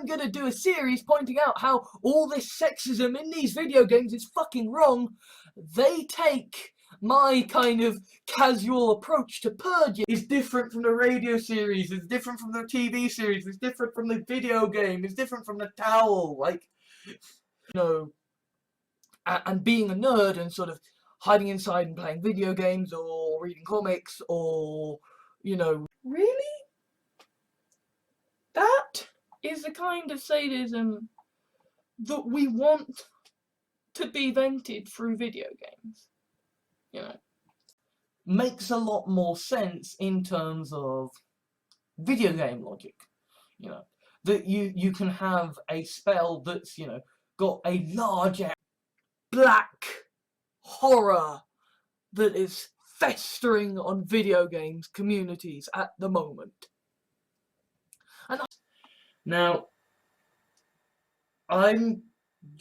I'm gonna do a series pointing out how all this sexism in these video games is fucking wrong, they take my kind of casual approach to Purge is different from the radio series, it's different from the TV series, it's different from the video game, it's different from the towel, like, you know, and being a nerd and sort of hiding inside and playing video games or reading comics or, you know, really? That is the kind of sadism that we want to be vented through video games, you know. Makes a lot more sense in terms of video game logic, you know, that you can have a spell that's, you know, got a large black horror that is festering on video games communities at the moment. And now, I'm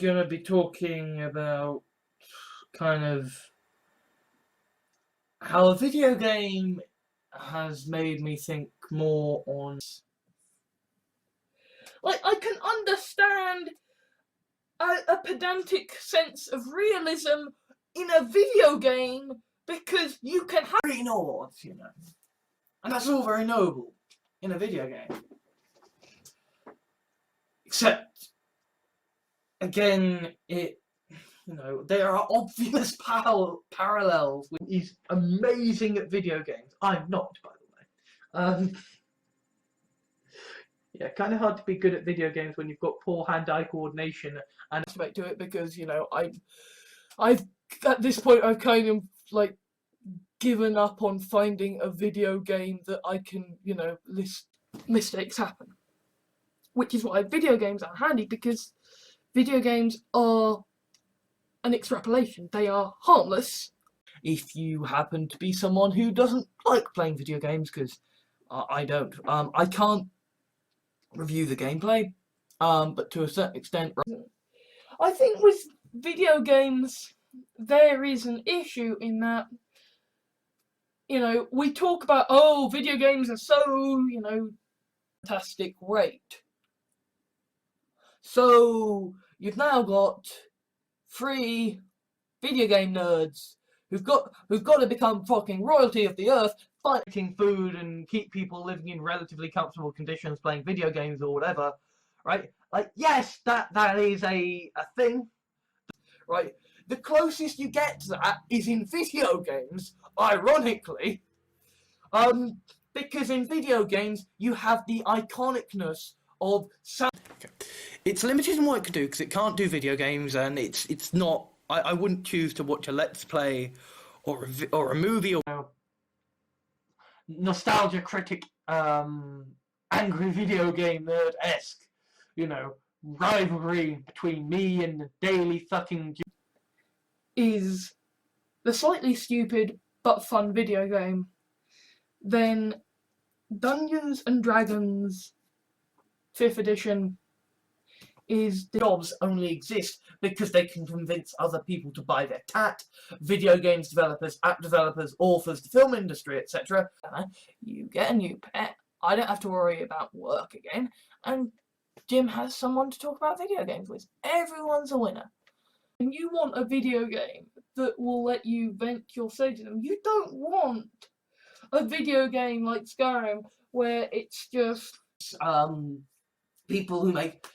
gonna be talking about kind of how a video game has made me think more on... Like, I can understand a pedantic sense of realism in a video game because you can have green orbs, you know. And that's all very noble in a video game. Except, again, you know, there are obvious parallels with he's amazing at video games. I'm not, by the way. Yeah, kind of hard to be good at video games when you've got poor hand-eye coordination and aspect to it because, you know, I've at this point I've kind of like given up on finding a video game that I can, you know, list mistakes happen. Which is why video games are handy, because video games are an extrapolation. They are harmless. If you happen to be someone who doesn't like playing video games, because I don't, I can't review the gameplay, but to a certain extent, I think with video games there is an issue in that, you know, we talk about, oh, video games are so, you know, fantastic rate. So you've now got 3 video game nerds who've got to become fucking royalty of the earth, fighting food and keep people living in relatively comfortable conditions, playing video games or whatever, right? Like, yes, that is a thing, right? The closest you get to that is in video games, ironically, because in video games you have the iconicness of sound. Okay. It's limited in what it can do because it can't do video games, and it's not. I wouldn't choose to watch a Let's Play or a movie or nostalgia critic, angry video game nerd-esque, you know, rivalry between me and the daily fucking is the slightly stupid but fun video game, then Dungeons and Dragons 5th edition is the jobs only exist because they can convince other people to buy their tat, video games developers, app developers, authors, the film industry, etc. You get a new pet, I don't have to worry about work again, and Jim has someone to talk about video games with. Everyone's a winner. And you want a video game that will let you vent your sadism. You don't want a video game like Skyrim where it's just people who make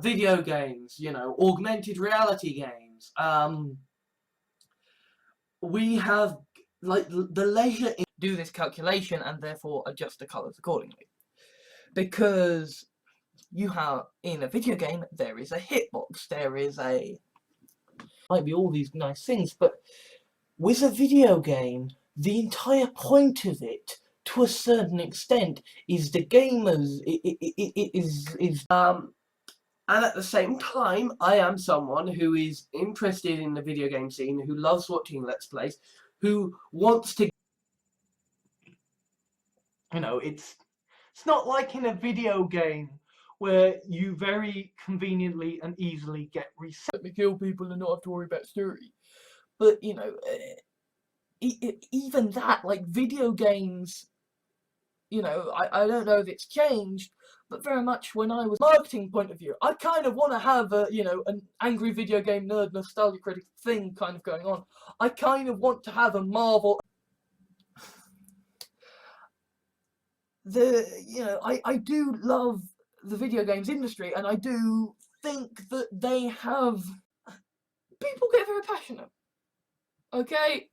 video games, you know, augmented reality games. We have like the leisure to do this calculation and therefore adjust the colours accordingly. Because you have, in a video game, there is a hitbox, there is a... might be all these nice things, but with a video game, the entire point of it, to a certain extent, is the gamers, and at the same time, I am someone who is interested in the video game scene, who loves watching Let's Plays, who wants to... You know, it's not like in a video game where you very conveniently and easily get reset. Let me kill people and not have to worry about story. But, you know, even that, like, video games, you know, I don't know if it's changed, but very much when I was marketing point of view. I kind of want to have a, you know, an angry video game nerd nostalgia critic thing kind of going on. I kind of want to have a Marvel. I do love the video games industry, and I do think that they have, people get very passionate, okay?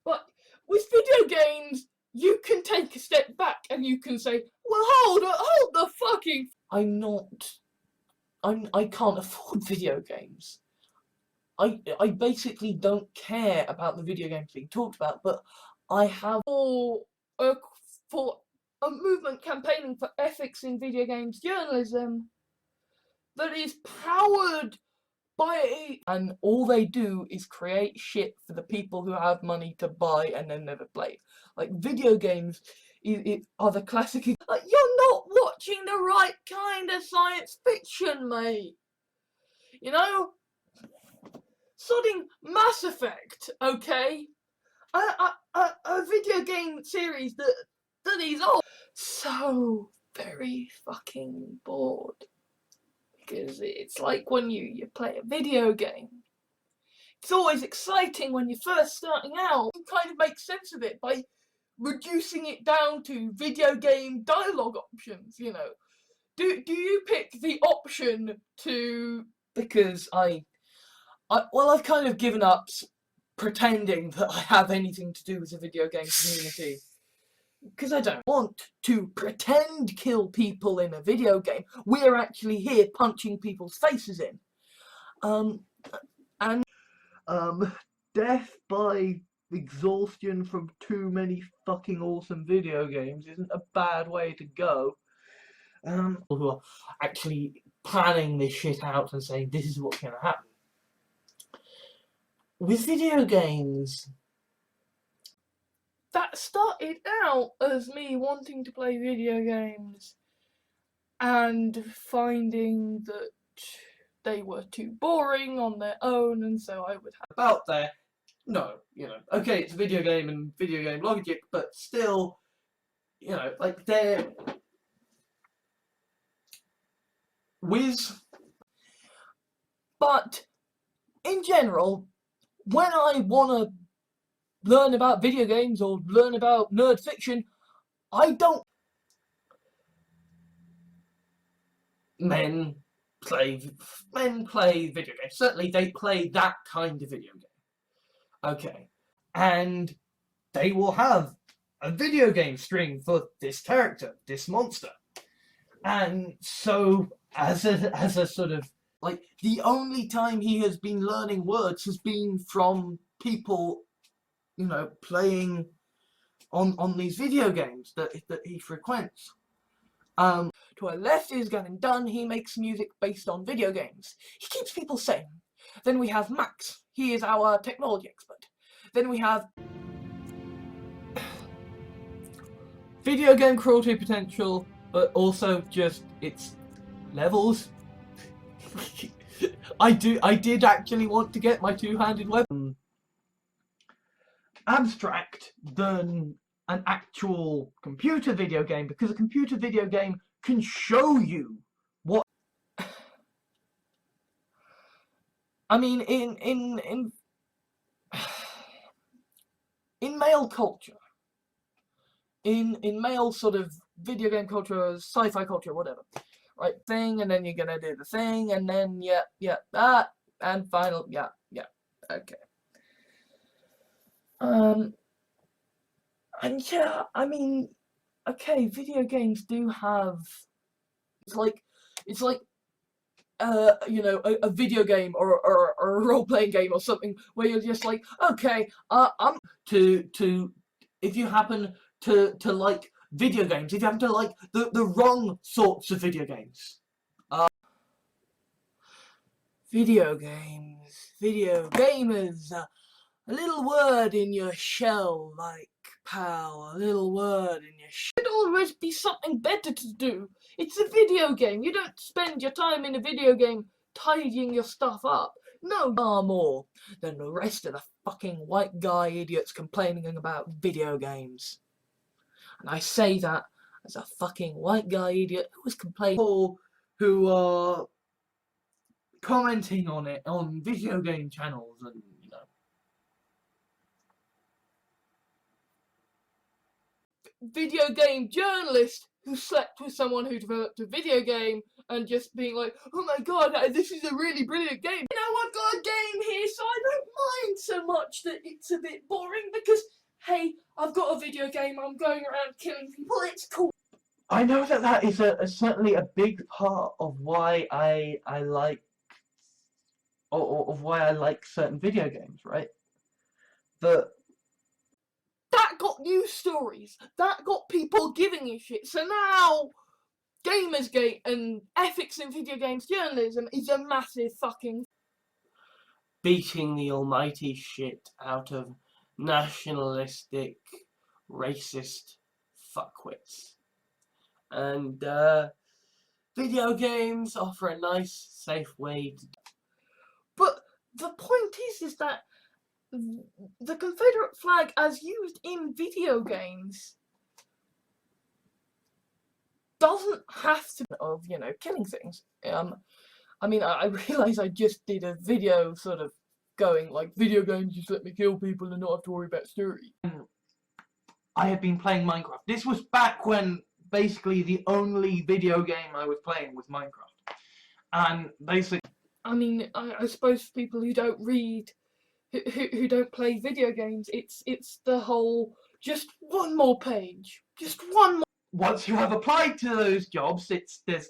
But with video games, you can take a step back and you can say, well, hold the fucking... I can't afford video games. I basically don't care about the video games being talked about, but I have for a movement campaigning for ethics in video games journalism that is powered by and all they do is create shit for the people who have money to buy and then never play. Like, video games are the classic, like, you're not watching the right kind of science fiction, mate. You know? Sodding Mass Effect, okay? A video game series that is all so very fucking bored. Because it's like when you play a video game. It's always exciting when you're first starting out. You kind of make sense of it by reducing it down to video game dialogue options, you know. Do you pick the option to... Because I've kind of given up pretending that I have anything to do with the video game community. Because I don't want to pretend kill people in a video game. We're actually here punching people's faces in. Death by exhaustion from too many fucking awesome video games isn't a bad way to go. Who are actually planning this shit out and saying this is what's going to happen. With video games, that started out as me wanting to play video games and finding that they were too boring on their own, and so I would have about there. No, you know, okay, it's a video game and video game logic, but still, you know, like they're But in general, when I want to learn about video games or learn about nerd fiction, I don't... Men play video games. Certainly they play that kind of video game. Okay. And they will have a video game string for this character, this monster. And so, as a sort of, like, the only time he has been learning words has been from people, you know, playing on these video games that he frequents. To our left is getting done. He makes music based on video games. He keeps people sane. Then we have Max. He is our technology expert. Then we have video game cruelty potential, but also just its levels. I did actually want to get my two-handed weapon abstract than an actual computer video game, because a computer video game can show you what... I mean, in male culture, in male sort of video game culture, sci-fi culture, whatever, right, thing, and then you're gonna do the thing, and then and final, okay. And yeah, I mean, okay, video games do have, it's like you know, a video game or a role-playing game or something where you're just like, okay, if you happen to like video games, if you happen to like the wrong sorts of video games. Video gamers, a little word in your shell, like, pal, a little word in your shell. There'd always be something better to do. It's a video game. You don't spend your time in a video game tidying your stuff up. No, far more than the rest of the fucking white guy idiots complaining about video games. And I say that as a fucking white guy idiot who was complaining. People who are commenting on it on video game channels and, you know, video game journalist who slept with someone who developed a video game and just being like, oh my god, this is a really brilliant game. You know, I've got a game here, so I don't mind so much that it's a bit boring because, hey, I've got a video game, I'm going around killing people, it's cool. I know that is certainly a big part of why I like, or of why I like certain video games, right? That got news stories, that got people giving a shit, so now Gamersgate and ethics in video games journalism is a massive fucking beating the almighty shit out of nationalistic, racist fuckwits. And video games offer a nice, safe way to... But the point is that the Confederate flag as used in video games doesn't have to be of, you know, killing things. I mean, I realise I just did a video sort of going like, video games just let me kill people and not have to worry about story. I had been playing Minecraft. This was back when basically the only video game I was playing was Minecraft. And basically, I mean, I suppose for people who don't read, who don't play video games, it's the whole, just one more page, just one more. Once you have applied to those jobs, there's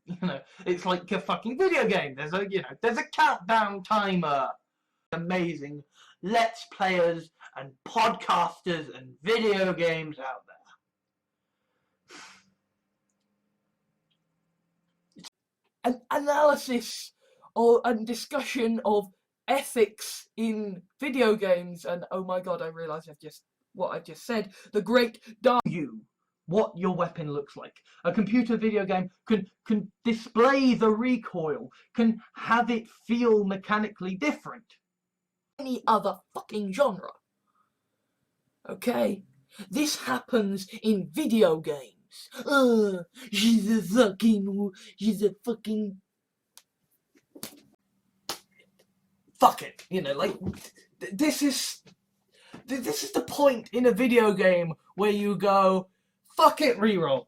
you know, it's like a fucking video game. There's a countdown timer. Amazing let's players and podcasters and video games out there. An analysis and discussion of ethics in video games, and oh my god, I realise what I've just said. The great what your weapon looks like. A computer video game can display the recoil, can have it feel mechanically different. Any other fucking genre. Okay? This happens in video games. She's a fucking... Fuck it. You know, like, this is the point in a video game where you go, fuck it, reroll.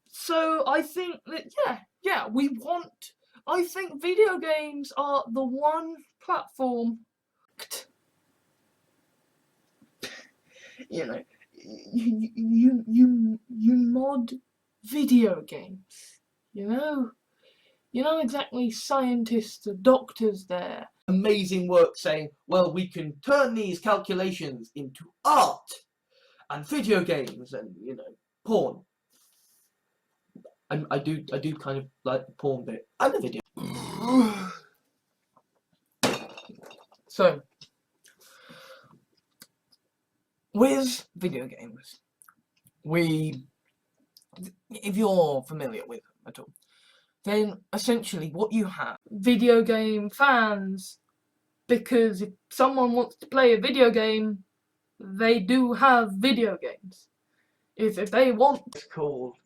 So I think that, yeah, I think video games are the one platform, you know, you mod video games, you know exactly scientists or doctors there. Amazing work saying, well, we can turn these calculations into art and video games and, you know, porn. I do kind of like the porn bit and the video. So, with video games, if you're familiar with them at all, then essentially what you have, video game fans, because if someone wants to play a video game, they do have video games. If they want, it's called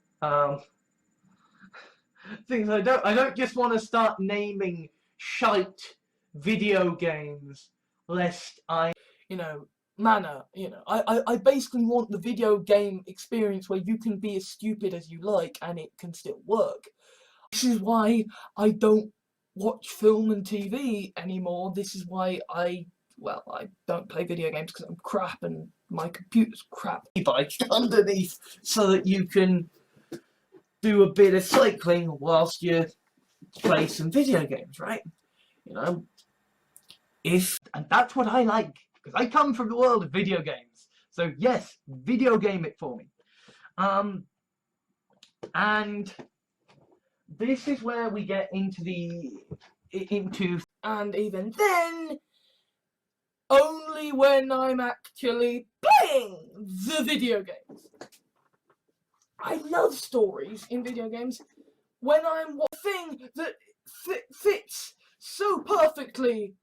things. I don't just want to start naming shite video games lest I, you know, I basically want the video game experience where you can be as stupid as you like and it can still work. This is why I don't watch film and TV anymore. This is why I don't play video games, because I'm crap and my computer's crap. Underneath so that you can do a bit of cycling whilst you play some video games, right? You know, and that's what I like, because I come from the world of video games. So yes, video game it for me. And this is where we get into and even then, only when I'm actually playing the video games. I love stories in video games when I'm watching a thing that fits so perfectly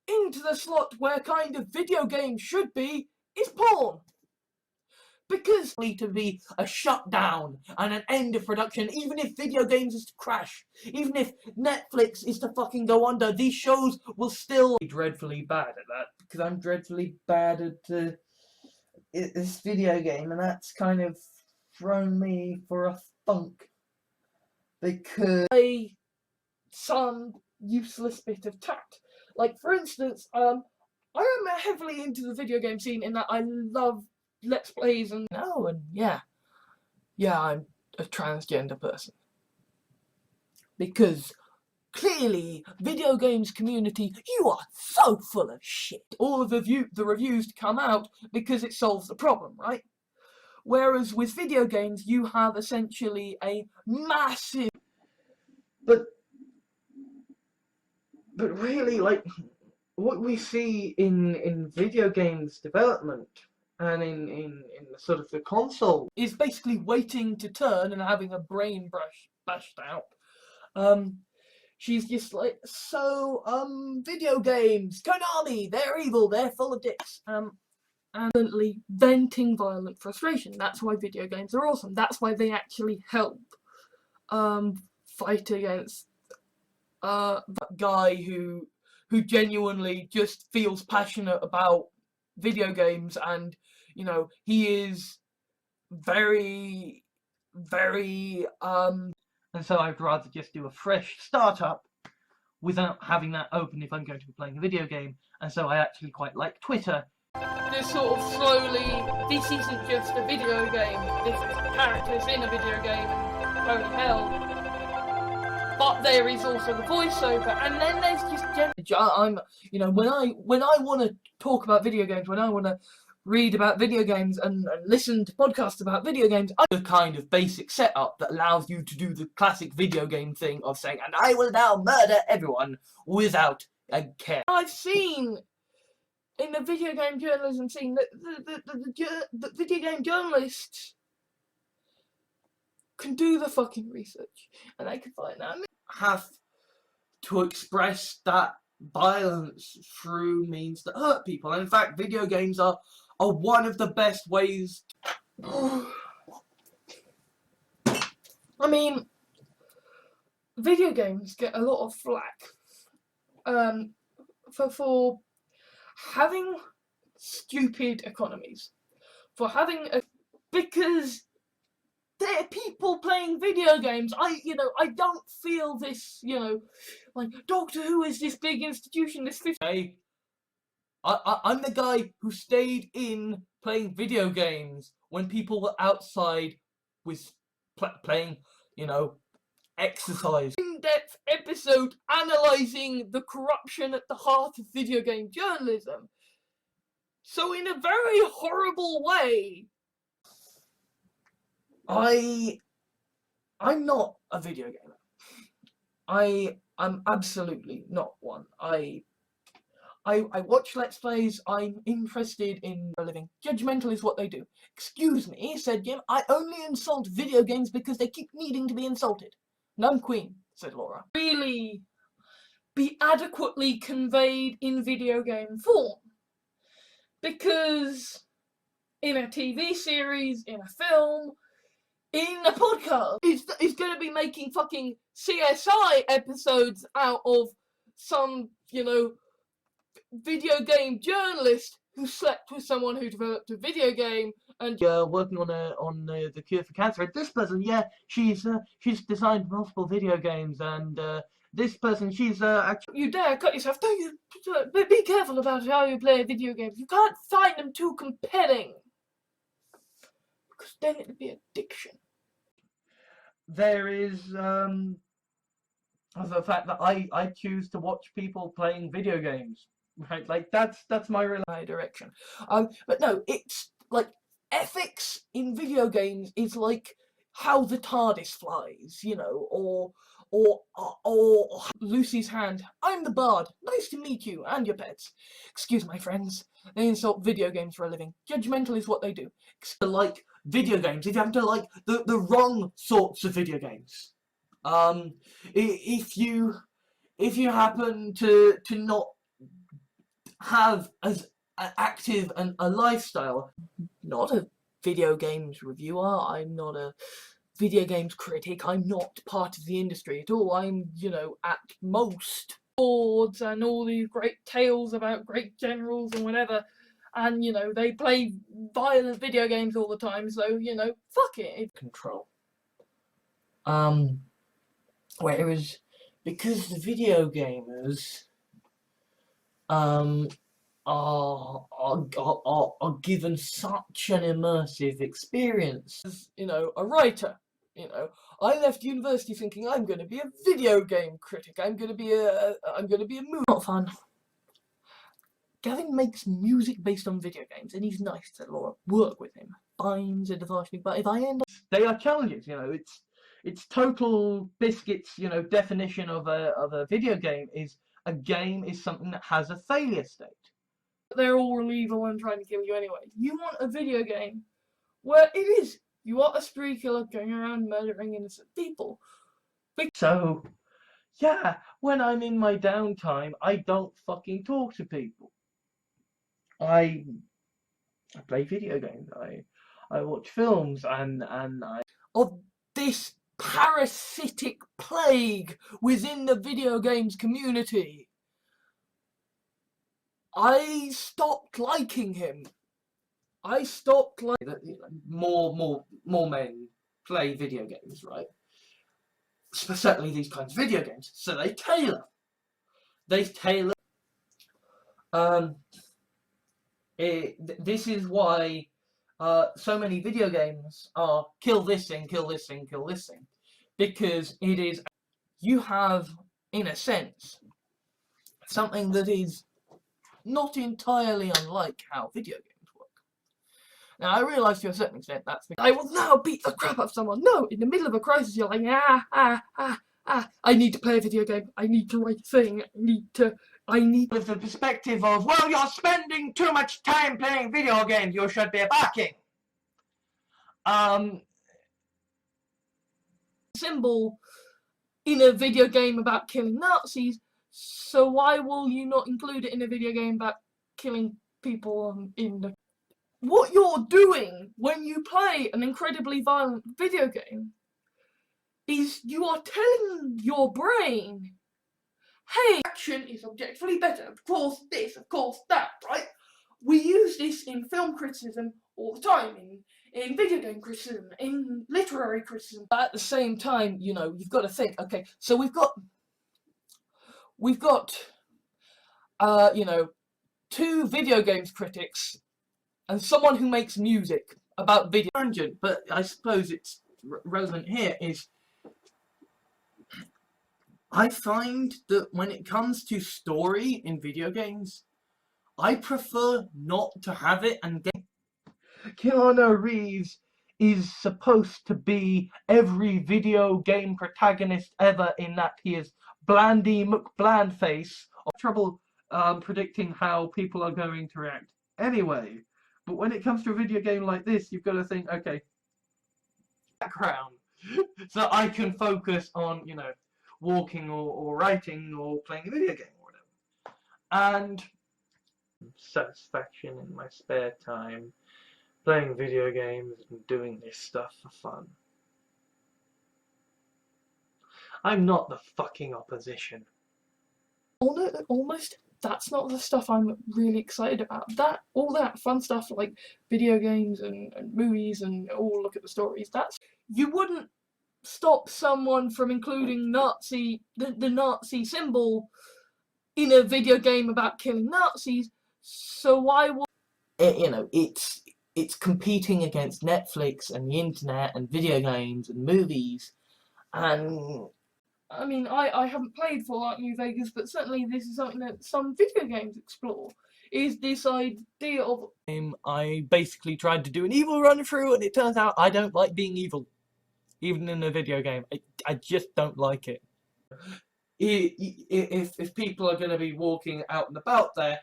into the slot where kind of video games should be is porn. Because to be a shutdown and an end of production, even if video games is to crash, even if Netflix is to fucking go under, these shows will still be dreadfully bad at that, because I'm dreadfully bad at this video game, and that's kind of thrown me for a funk, because some useless bit of tact. Like, for instance, I am heavily into the video game scene in that I love Let's Plays and yeah, I'm a transgender person. Because clearly, video games community, you are so full of shit. All of the reviews come out because it solves the problem, right? Whereas with video games, you have essentially a massive... But really, like, what we see in video games development and in sort of the console is basically waiting to turn and having a brain bashed out. She's just like, so, video games, Konami, they're evil, they're full of dicks, and venting violent frustration. That's why video games are awesome. That's why they actually help, fight against, that guy who genuinely just feels passionate about video games, and, you know, he is very, very, and so I'd rather just do a fresh startup without having that open if I'm going to be playing a video game, and so I actually quite like Twitter. This sort of slowly, this isn't just a video game, this is characters in a video game, holy hell. But there is also the voiceover, and then there's just I'm, you know, when I want to talk about video games, when I want to read about video games and listen to podcasts about video games, the kind of basic setup that allows you to do the classic video game thing of saying, and I will now murder everyone without a care. I've seen in the video game journalism scene that the video game journalists can do the fucking research, and they can find out. Have to express that violence through means that hurt people, and in fact, video games are one of the best ways. I mean, video games get a lot of flack for having stupid economies, for having because there are people playing video games. I don't feel this, like Doctor Who is this big institution, this 50. I'm the guy who stayed in playing video games when people were outside with playing, exercise. In-depth episode analysing the corruption at the heart of video game journalism. So in a very horrible way, I'm not a video gamer. I'm absolutely not one. I watch Let's Plays. I'm interested in a living. Judgmental is what they do. Excuse me, said Jim. I only insult video games because they keep needing to be insulted. None queen, said Laura. Really be adequately conveyed in video game form. Because in a TV series, in a film, in a podcast, it's going to be making fucking CSI episodes out of some, video game journalist who slept with someone who developed a video game and working on the cure for cancer. And this person, yeah, she's designed multiple video games, and this person, she's actually... You dare cut yourself, don't you? But be careful about how you play video games. You can't find them too compelling, because then it'd be addiction. There is the fact that I choose to watch people playing video games. Right, like that's my real direction. But no, it's like ethics in video games is like how the TARDIS flies, or Lucy's hand. I'm the bard. Nice to meet you and your pets. Excuse my friends. They insult video games for a living. Judgmental is what they do. Like video games, if you happen to like the wrong sorts of video games. If you happen to not have as active a lifestyle. Not a video games reviewer, I'm not a video games critic, I'm not part of the industry at all. I'm, you know, at most boards and all these great tales about great generals and whatever, and, you know, they play violent video games all the time, so, you know, fuck it. Control. Whereas, because the video gamers, are given such an immersive experience. As, you know, a writer, you know, I left university thinking I'm going to be a video game critic. I'm going to be a movie. Not fun. Gavin makes music based on video games, and he's nice to Laura. Work with him. Finds a device, but if I end up, they are challenges. You know, it's Total Biscuit's, you know, definition of a video game is a game is something that has a failure state. They're all evil and trying to kill you anyway. You want a video game where it is. You are a spree killer going around murdering innocent people. So, yeah, when I'm in my downtime, I don't fucking talk to people. I play video games. I watch films and I of this parasitic plague within the video games community. I stopped liking him. I stopped liking that. More men play video games, right? Certainly these kinds of video games. So they tailor. This is why so many video games are kill this thing, kill this thing, kill this thing, because it is, you have, in a sense, something that is not entirely unlike how video games work. Now, I realise to a certain extent that's because I will now beat the crap out of someone. No, in the middle of a crisis, you're like, I need to play a video game. I need to write a thing. I need. With the perspective of, well, you're spending too much time playing video games. You should be barking. Symbol in a video game about killing Nazis. So why will you not include it in a video game about killing people in the... What you're doing when you play an incredibly violent video game is you are telling your brain, hey, action is objectively better, of course this, of course that, right? We use this in film criticism all the time, in video game criticism, in literary criticism. But at the same time, you know, you've got to think, okay, so we've got you know, 2 video games critics and someone who makes music about video. Tangent, but I suppose it's relevant here, is I find that when it comes to story in video games, I prefer not to have it and get... Keanu Reeves is supposed to be every video game protagonist ever in that he is Blandy McBlandface. Trouble predicting how people are going to react anyway. But when it comes to a video game like this, you've got to think, okay, background, so I can focus on, you know, walking or writing or playing a video game or whatever. And satisfaction in my spare time, playing video games and doing this stuff for fun. I'm not the fucking opposition. Almost. That's not the stuff I'm really excited about. All that fun stuff like video games and movies and look at the stories, that's... You wouldn't stop someone from including the Nazi symbol in a video game about killing Nazis, so why would... You know, it's competing against Netflix and the internet and video games and movies, and... I mean, I haven't played Fallout New Vegas, but certainly this is something that some video games explore, is this idea of... I basically tried to do an evil run through, and it turns out I don't like being evil. Even in a video game. I just don't like it. If people are going to be walking out and about there,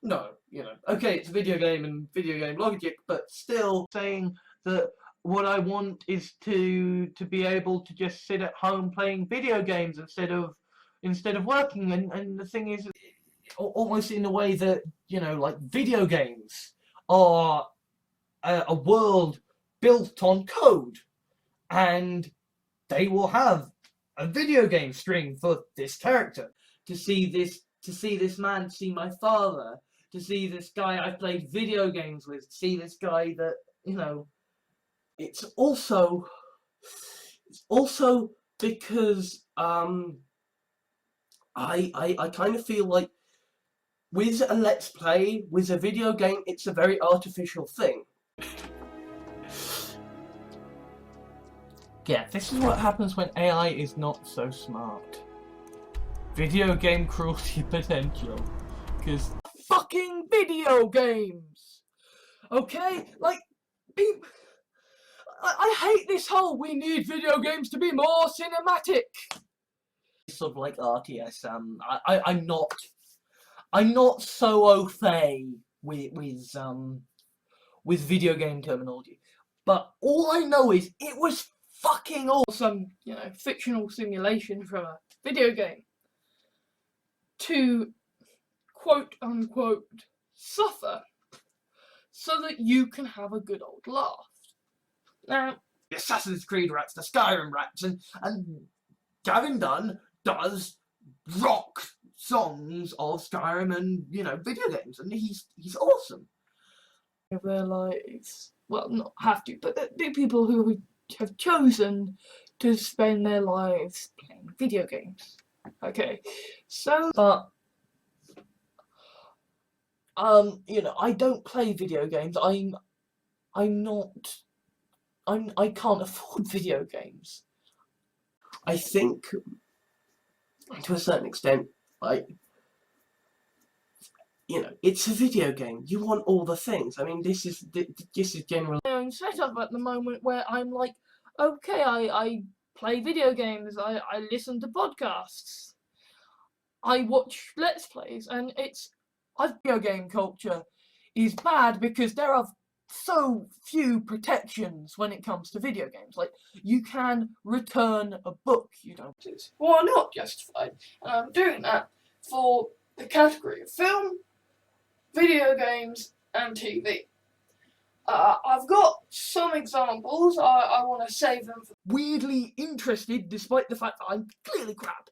no, you know, okay, it's a video game and video game logic, but still saying that what I want is to be able to just sit at home playing video games instead of working, and the thing is, almost in a way that, you know, like video games are a world built on code, and they will have a video game string for this character. To see this man, to see my father, to see this guy I've played video games with, to see this guy that, you know, it's also because I kind of feel like with a Let's Play, with a video game, it's a very artificial thing. Yeah, this is what happens when AI is not so smart. Video game cruelty potential. Because fucking video games! Okay? Like, I hate this whole, we need video games to be more cinematic. Sort of like RTS, I'm not so au fait with video game terminology. But all I know is it was fucking awesome, you know, fictional simulation from a video game to quote unquote suffer so that you can have a good old laugh. Now, the Assassin's Creed rats, the Skyrim rats, and Gavin Dunn does rock songs of Skyrim and, you know, video games, and he's awesome. Their lives, well, not have to, but the people who have chosen to spend their lives playing video games. Okay, so, but you know, I don't play video games. I can't afford video games. I think, to a certain extent, like, you know, it's a video game. You want all the things. I mean, this is generally my own setup at the moment, where I'm like, okay, I play video games, I listen to podcasts, I watch Let's Plays, and video game culture is bad because there are so few protections when it comes to video games. Like, you can return a book you don't use. Well, I'm not justified, and I'm doing that for the category of film, video games, and TV. I've got some examples. I want to save them for weirdly interested, despite the fact that I'm clearly crap,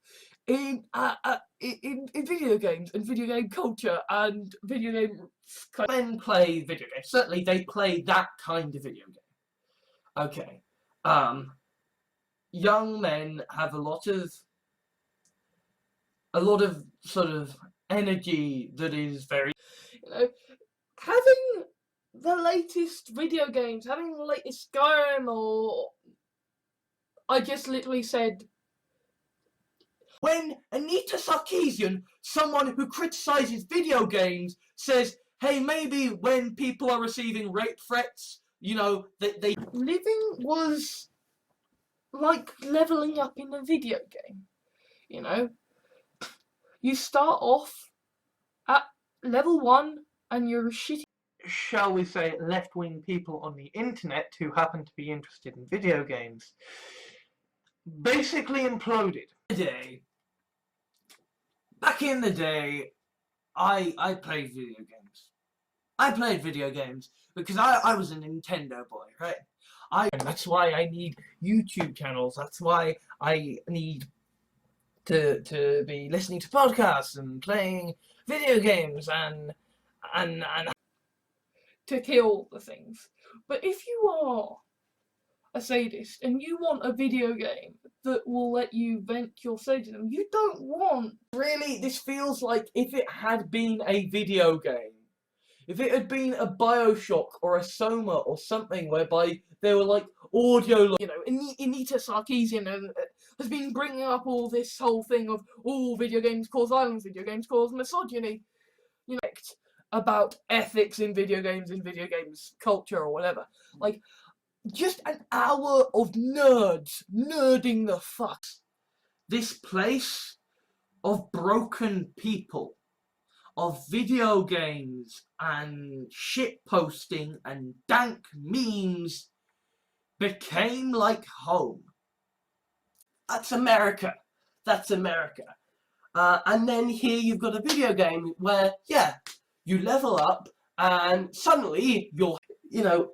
in video games and video game culture and video game. Men play video games. Certainly, they play that kind of video game. Okay. Young men have a lot of sort of energy that is very, you know, having the latest video games, having the latest Skyrim, or I just literally said, when Anita Sarkeesian, someone who criticizes video games, says, hey, maybe when people are receiving rape threats, you know, they living was like leveling up in a video game, you know. You start off at level 1 and you're shitty, shall we say, left-wing people on the internet who happen to be interested in video games basically imploded. Back in the day, I played video games. I played video games because I was a Nintendo boy, right? That's why I need YouTube channels. That's why I need to be listening to podcasts and playing video games and to kill the things. But if you are a sadist and you want a video game that will let you vent your sadism, you don't want... Really, this feels like if it had been a video game, if it had been a Bioshock or a Soma or something whereby they were like audio, you know, Anita Sarkeesian has been bringing up all this whole thing of all video games cause violence, video games cause misogyny, you know, about ethics in video games culture or whatever. Like, just an hour of nerds nerding the fuck. This place of broken people, of video games and shit posting and dank memes became like home. That's America. That's America. And then here you've got a video game where, yeah, you level up and suddenly you're, you know,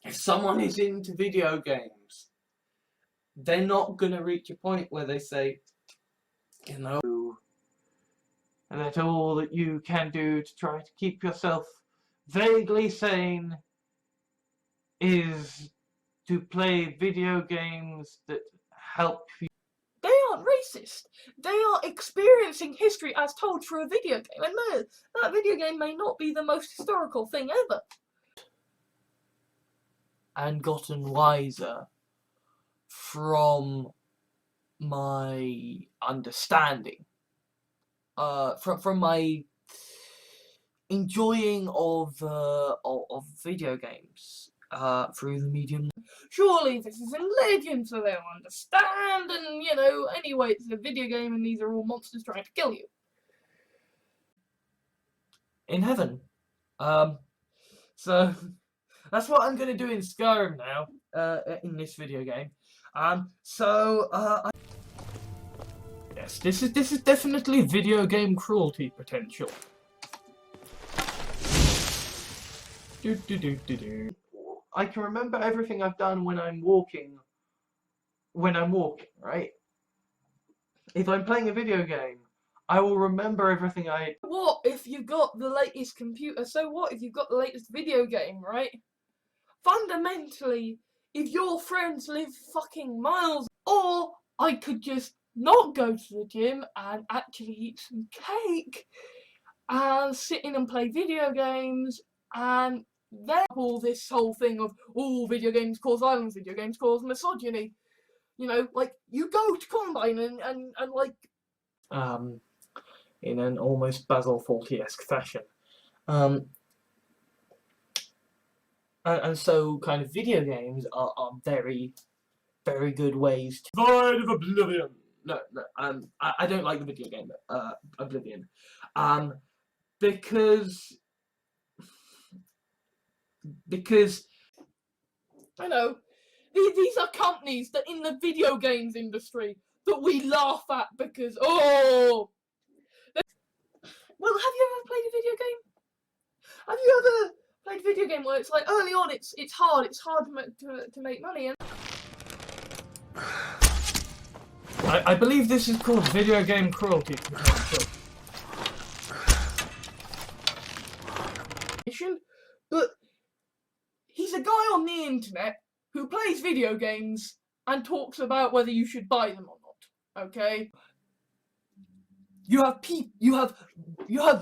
if someone is into video games, they're not gonna reach a point where they say, you know, and that all that you can do to try to keep yourself vaguely sane is to play video games that help you. They aren't racist. They are experiencing history as told through a video game. And no, that video game may not be the most historical thing ever. and gotten wiser from my understanding, from my enjoying of video games through the medium. Surely this is in legend, so they'll understand, and you know, anyway, it's a video game and these are all monsters trying to kill you. In heaven. So that's what I'm gonna do in Skyrim now, in this video game. Yes, this is definitely video game cruelty potential. I can remember everything I've done when I'm walking. Right? If I'm playing a video game, I will remember everything I... What if you've got the latest computer? So what if you've got the latest video game, right? Fundamentally, if your friends live fucking miles, or I could just not go to the gym and actually eat some cake and sit in and play video games, and then all this whole thing of video games cause violence, video games cause misogyny. You know, like, you go to Combine and like... In an almost Basil Fawlty-esque fashion. And so kind of video games are very, very good ways to... Void of Oblivion! No, I don't like the video game, Oblivion. Because... I know, these are companies that in the video games industry that we laugh at because, oh... Well, have you ever played a video game? Have you ever played a video game where it's like, early on it's hard to make money, and... I believe this is called video game cruelty potential. But he's a guy on the internet who plays video games and talks about whether you should buy them or not, okay? You have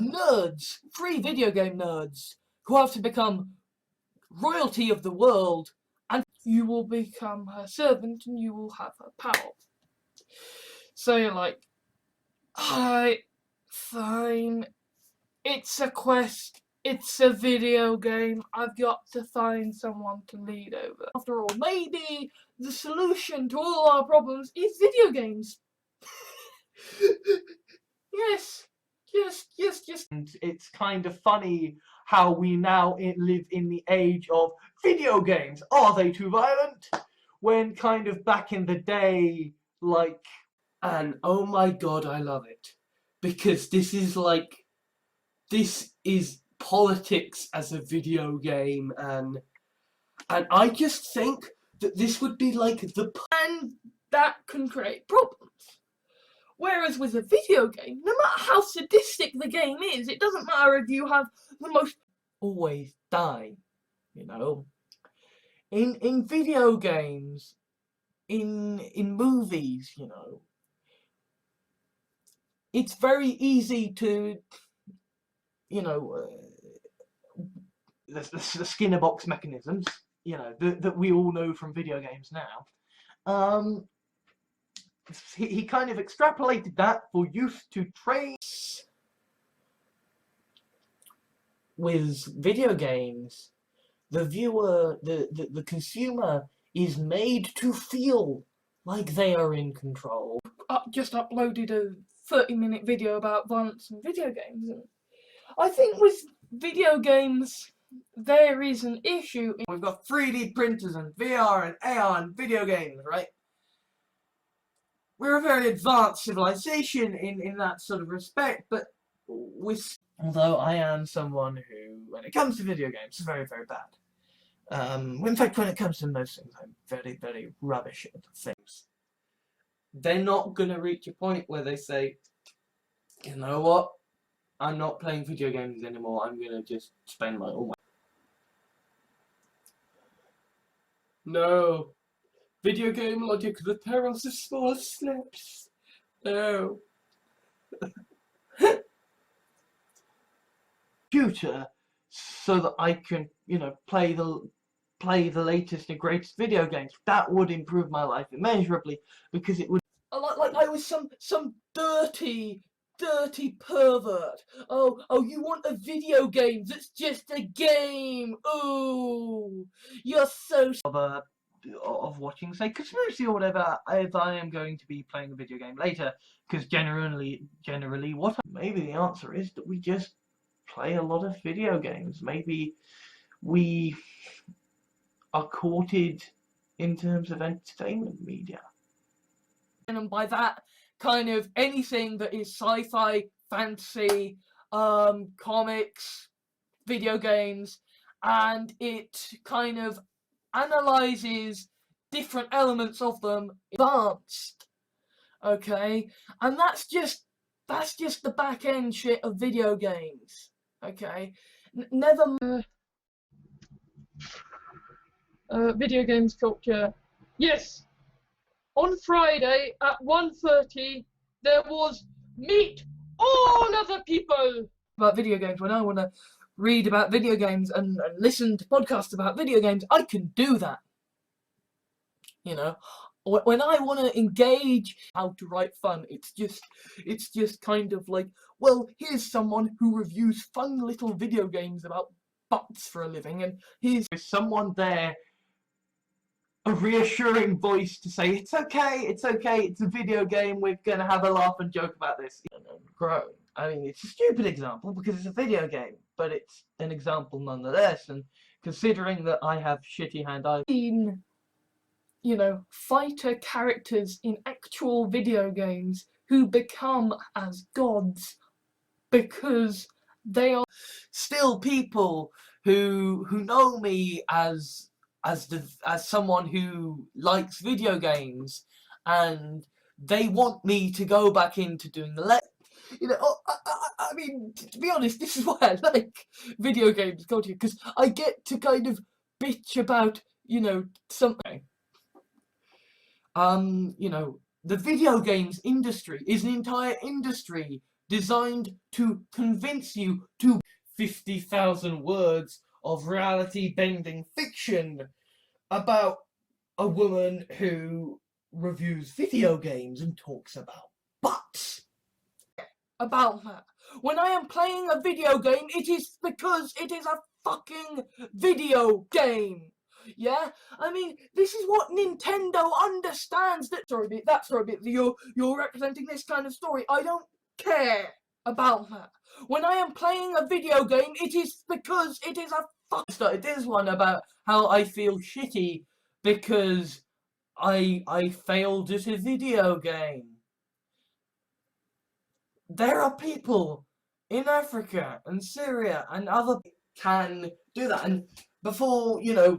nerds, free video game nerds, who have to become royalty of the world, and you will become her servant and you will have her power. So you're like, alright, fine, it's a quest, it's a video game, I've got to find someone to lead over. After all, maybe the solution to all our problems is video games. Yes. And it's kind of funny how we now live in the age of video games. Are they too violent? When kind of back in the day, like... And oh my god, I love it. Because this is politics as a video game, and I just think that this would be like the... And that can create problems. Whereas with a video game, no matter how sadistic the game is, it doesn't matter if you have the most... always die, you know? In video games, in movies, you know, it's very easy to, you know... the Skinner box mechanisms, you know, that we all know from video games now. He kind of extrapolated that for use to train. With video games, the viewer, the consumer is made to feel like they are in control. Just uploaded a 30-minute video about violence in video games. And I think with video games, there is an issue. We've got 3D printers and VR and AR and video games, right? we're a very advanced civilization in that sort of respect, but although I am someone who, when it comes to video games, is very, very bad. In fact, when it comes to most things, I'm very, very rubbish at things. They're not gonna reach a point where they say, you know what, I'm not playing video games anymore, I'm gonna just spend all my... No. Video game logic, the perils of small slips. No. Computer, so that I can, you know, play the latest and greatest video games. That would improve my life immeasurably, because it would... Like I was some dirty pervert. Oh, you want a video game that's just a game. Oh, you're so... of watching, say, conspiracy or whatever, if I am going to be playing a video game later, because generally maybe the answer is that we just play a lot of video games. Maybe we are courted in terms of entertainment media. And by that, kind of anything that is sci-fi, fantasy, comics, video games, and it kind of analyzes different elements of them advanced, okay? And that's just the back end shit of video games, okay? Never video games culture. Yes, on Friday at 1:30 there was Meet All Other People about video games. When I want to read about video games and listen to podcasts about video games, I can do that. You know, when I want to engage how to write fun, it's just kind of like, well, here's someone who reviews fun little video games about butts for a living, and here's someone there, a reassuring voice to say, it's okay, it's a video game, we're gonna have a laugh and joke about this. And grow. I mean, it's a stupid example because it's a video game, but it's an example nonetheless, and considering that I have shitty hand-eye... You know, fighter characters in actual video games who become as gods because they are still people who know me as someone who likes video games, and they want me to go back into doing the you know, I mean, to be honest, this is why I like video games culture, because I get to kind of bitch about, you know, something. You know, the video games industry is an entire industry designed to convince you to 50,000 words of reality-bending fiction about a woman who reviews video games and talks about butts. About that. When I am playing a video game, it is because it is a fucking video game. Yeah, I mean, this is what Nintendo understands. That's a bit. You're representing this kind of story. I don't care about that. When I am playing a video game, it is because it is a fuck. Started this one about how I feel shitty because I failed at a video game. There are people in Africa and Syria and other can do that, and before, you know,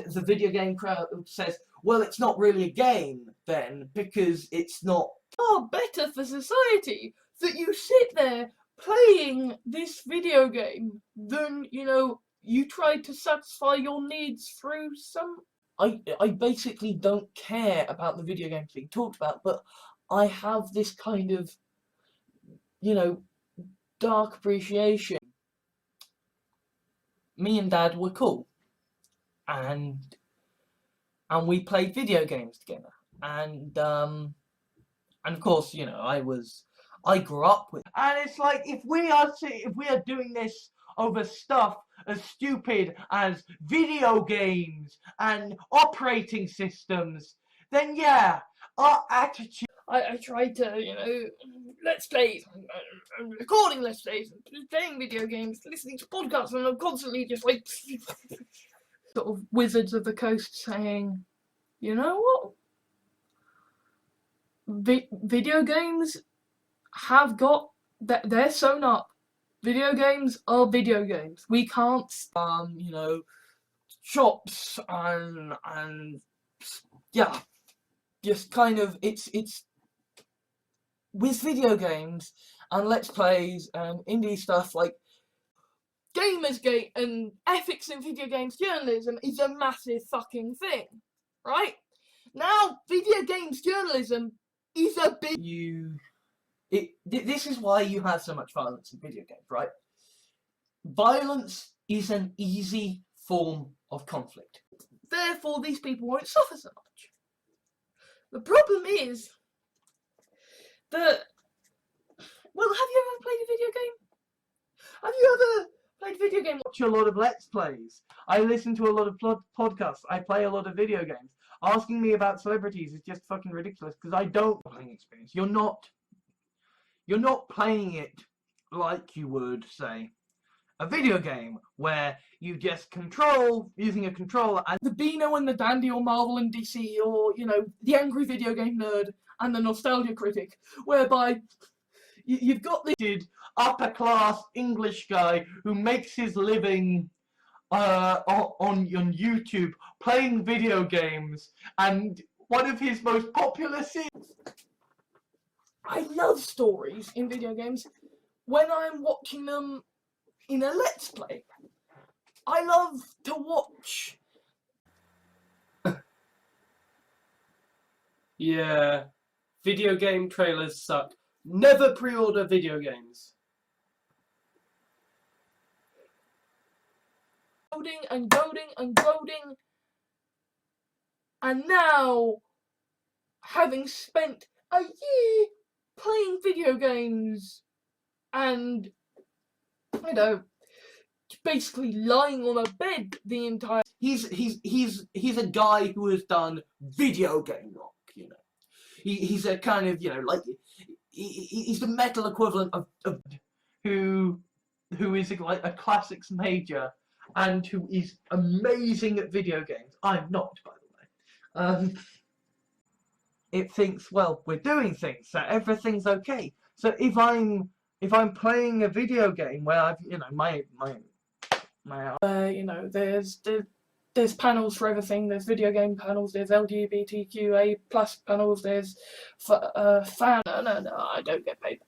the video game crowd says, well, it's not really a game then, because it's not... Far better for society that you sit there playing this video game than, you know, you try to satisfy your needs through some... I basically don't care about the video games being talked about, but I have this kind of, you know, dark appreciation. Me and Dad were cool, and we played video games together, and of course, you know, I grew up with, and it's like, if we are doing this over stuff as stupid as video games and operating systems, then yeah, our attitude... I tried to, you know, let's plays, I'm recording let's plays, playing video games, listening to podcasts, and I'm constantly just like sort of Wizards of the Coast saying, you know what? video games have got that they're sewn up. Video games are video games. We can't you know, shops and yeah, just kind of it's with video games and let's plays and indie stuff like Gamersgate and ethics in video games journalism is a massive fucking thing, right? Now, video games journalism is a big. This is why you have so much violence in video games, right? Violence is an easy form of conflict. Therefore, these people won't suffer so much. The problem is that. Well, have you ever played a video game? Have you ever played video game? Watch a lot of Let's Plays. I listen to a lot of podcasts. I play a lot of video games. Asking me about celebrities is just fucking ridiculous because I don't playing experience. You're not playing it like you would say a video game where you just control using a controller and The Beano and the Dandy or Marvel and DC or, you know, the angry video game nerd and the nostalgia critic, whereby you've got this upper class English guy who makes his living on YouTube playing video games, and one of his most popular series. I love stories in video games when I'm watching them in a Let's Play. I love to watch. Yeah, video game trailers suck. Never pre-order video games. Goading and goading and goading, and now, having spent a year playing video games and, you know, basically lying on a bed the entire. He's a guy who has done video game rock, you know. He's a kind of, you know, like he's the metal equivalent of who is like a classics major and who is amazing at video games. I'm not, by the way. It thinks, well, we're doing things, so everything's okay. So if I'm playing a video game where I've, you know, my you know, there's panels for everything. There's video game panels. There's LGBTQA plus panels. There's fan. No, I don't get paid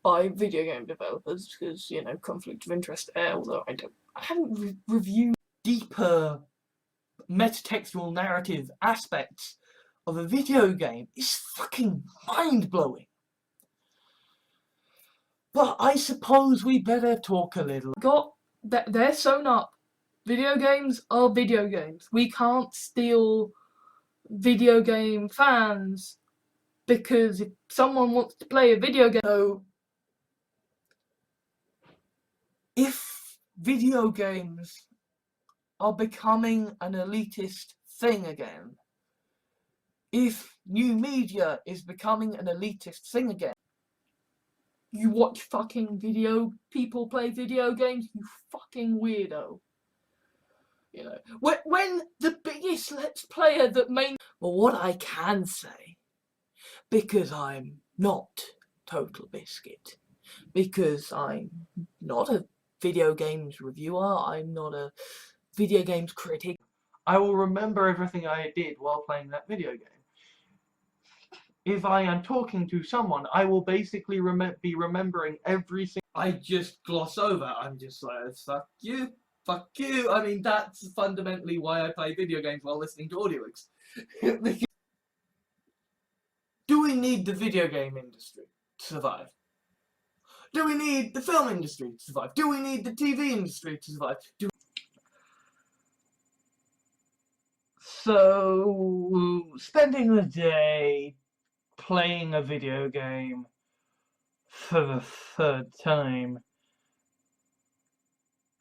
by video game developers because, you know, conflict of interest there. Although I haven't reviewed deeper metatextual narrative aspects of a video game is fucking mind-blowing. But I suppose we better talk a little. They're sewn up. Video games are video games. We can't steal video game fans because if someone wants to play a video game. So, if video games are becoming an elitist thing again, if new media is becoming an elitist thing again, you watch fucking people play video games, you fucking weirdo. You know, when the biggest Let's Player that main. But what I can say, because I'm not Total Biscuit, because I'm not a video games reviewer, I'm not a video games critic, I will remember everything I did while playing that video game. If I am talking to someone, I will basically be remembering every single. I just gloss over. I'm just like, fuck you. Fuck you. I mean, that's fundamentally why I play video games while listening to audiobooks. Do we need the video game industry to survive? Do we need the film industry to survive? Do we need the TV industry to survive? So, spending the day playing a video game for the third time,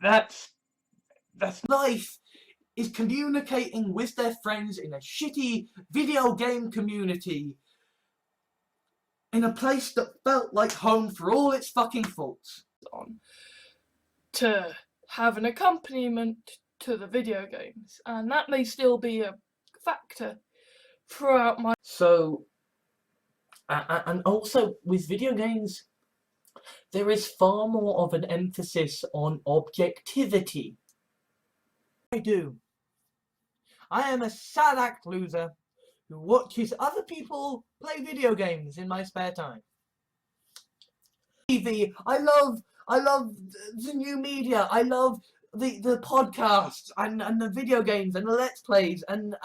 that's life is communicating with their friends in a shitty video game community in a place that felt like home for all its fucking faults. On to have an accompaniment to the video games, and that may still be a factor throughout my. So, And also, with video games, there is far more of an emphasis on objectivity. I do. I am a sad act loser who watches other people play video games in my spare time. TV, I love the new media, I love the podcasts and the video games and the let's plays and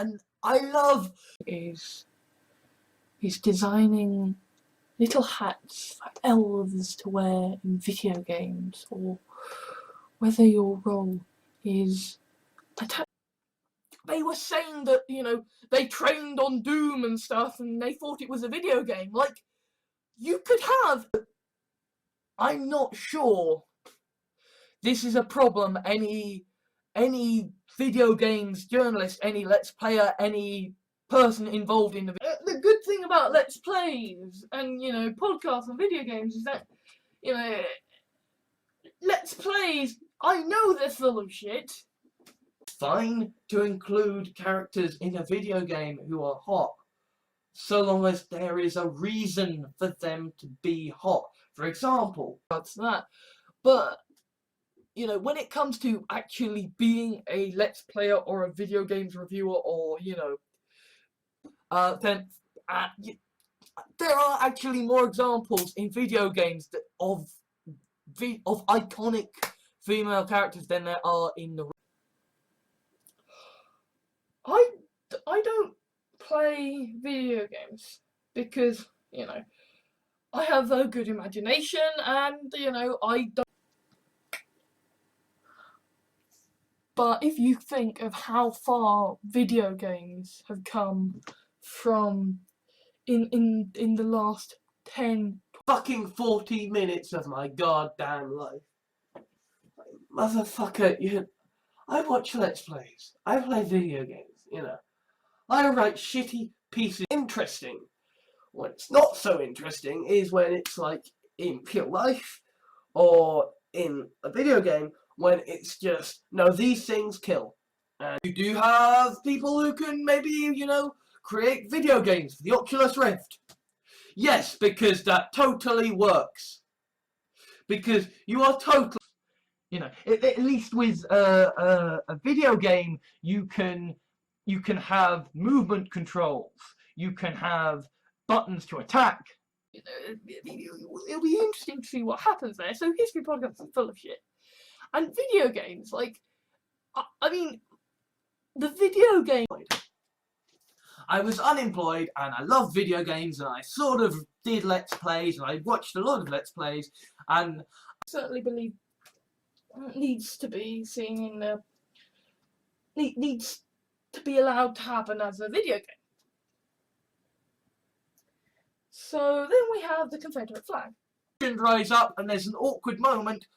I love is designing little hats for elves to wear in video games, or whether your role is they were saying that, you know, they trained on Doom and stuff and they thought it was a video game. Like, you could have... I'm not sure this is a problem any video games journalist, any let's player, any person involved in the good thing about let's plays and, you know, podcasts and video games is that, you know, let's plays, I know they're full of shit. Fine to include characters in a video game who are hot, so long as there is a reason for them to be hot. For example, that's that. But, you know, when it comes to actually being a let's player or a video games reviewer, or, you know, then there are actually more examples in video games of iconic female characters than there are in the... I don't play video games because, you know, I have a good imagination and, you know, I don't... But if you think of how far video games have come from in the last 10 fucking 40 minutes of my goddamn life. Motherfucker, I watch let's plays. I play video games, you know. I write shitty pieces. Interesting. When it's not so interesting is when it's like in real life or in a video game when it's just, no, these things kill. And you do have people who can maybe, you know, create video games for the Oculus Rift. Yes, because that totally works. Because you are totally... You know, at least with a video game, you can have movement controls. You can have buttons to attack. It'll be interesting to see what happens there. So history podcasts are full of shit. And video games, like, I mean, the video game... I was unemployed and I loved video games and I sort of did let's plays and I watched a lot of let's plays and... I certainly believe needs to be seen in the... needs to be allowed to happen as a video game. So then we have the Confederate flag. Rise up and there's an awkward moment.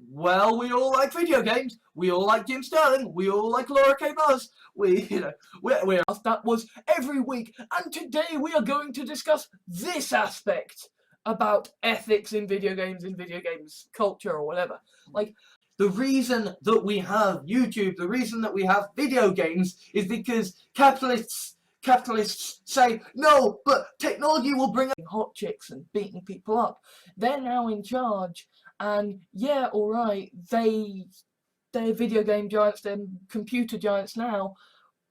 Well, we all like video games. We all like Jim Sterling. We all like Laura K. Buzz. We're that was every week, and today we are going to discuss this aspect about ethics in video games culture or whatever. Like, the reason that we have YouTube, the reason that we have video games is because capitalists say, no, but technology will bring hot chicks and beating people up. They're now in charge, and yeah, alright, they're video game giants, they're computer giants now,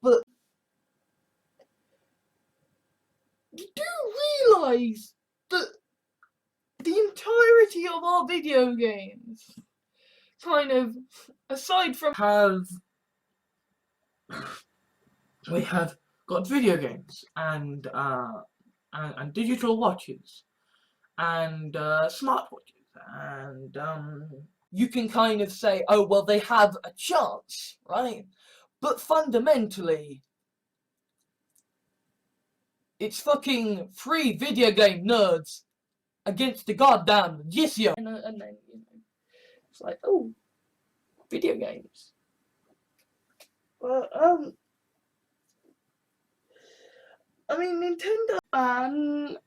but you do realise that the entirety of our video games, kind of, aside from we have got video games and digital watches and smartwatches and you can kind of say, oh well, they have a chance, right? But fundamentally, it's fucking 3 video game nerds against the goddamn Yisio. And then, you know, it's like, oh, video games. Well, I mean, Nintendo, and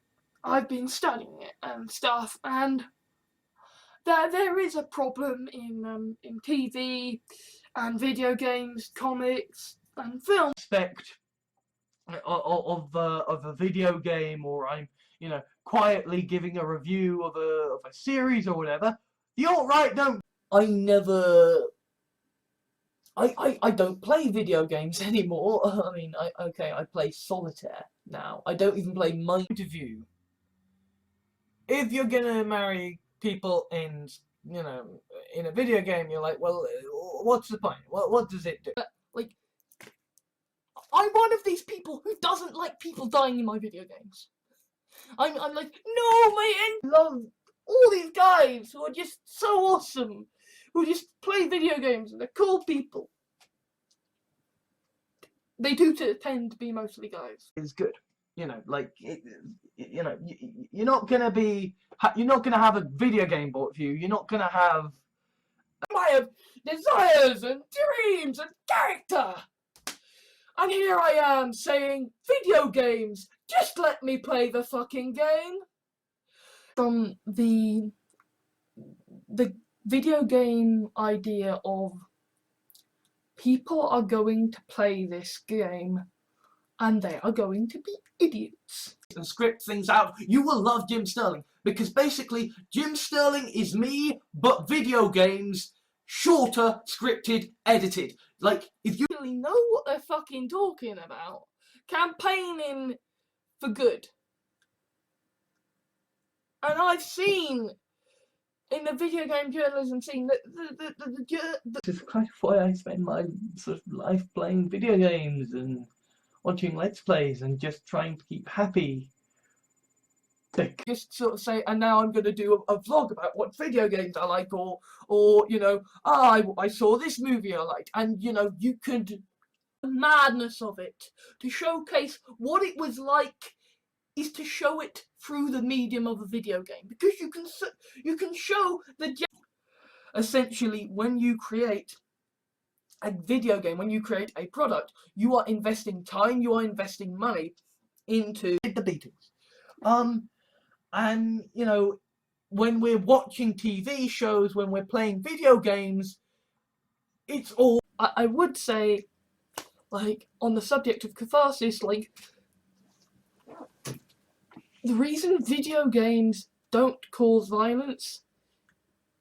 I've been studying it and stuff, and there is a problem in TV and video games, comics and film. Aspect of a video game, or I'm, you know, quietly giving a review of a series or whatever, the alt-right don't. I don't play video games anymore. I mean, I play solitaire now. I don't even play Mind of View. If you're gonna marry people in, you know, in a video game, you're like, well, what's the point? What does it do? Like, I'm one of these people who doesn't like people dying in my video games. I'm like, no, I love all these guys who are just so awesome, who just play video games and they're cool people. They do tend to be mostly guys. Is good, you know, like you know, you're not gonna have a video game bought for you. You're not gonna have. I have desires and dreams and character. And here I am saying, video games, just let me play the fucking game. From the video game idea of people are going to play this game and they are going to be idiots. And script things out, you will love Jim Sterling, because basically Jim Sterling is me, but video games, shorter, scripted, edited. Like, if you Really know what they're fucking talking about, campaigning for good. And I've seen in the video game journalism scene that This is kind of why I spend my sort of life playing video games and watching Let's Plays and just trying to keep happy. just sort of say, and now I'm going to do a vlog about what video games I like, or you know, I saw this movie I liked, and you know, you could, the madness of it, to showcase what it was like, is to show it through the medium of a video game, because you can show the essentially when you create a video game, when you create a product, you are investing time, you are investing money into the Beatles. And, you know, when we're watching TV shows, when we're playing video games, it's all... I would say, like, on the subject of catharsis, like, the reason video games don't cause violence,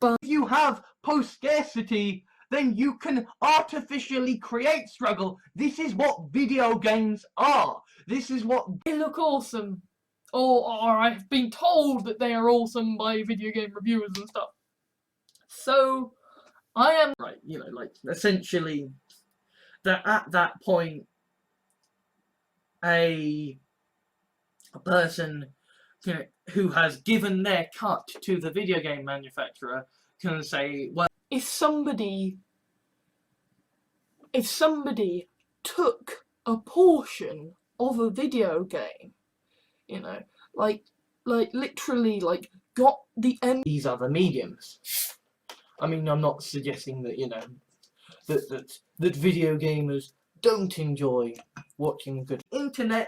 but if you have post-scarcity, then you can artificially create struggle. This is what video games are. This is what... they look awesome. Or I've been told that they are awesome by video game reviewers and stuff. So, I am... Right, you know, like, essentially, that at that point, a person, you know, who has given their cut to the video game manufacturer can say, well... If somebody took a portion of a video game, you know, like literally, like, got the these other mediums. I mean, I'm not suggesting that, you know, that video gamers don't enjoy watching good. Internet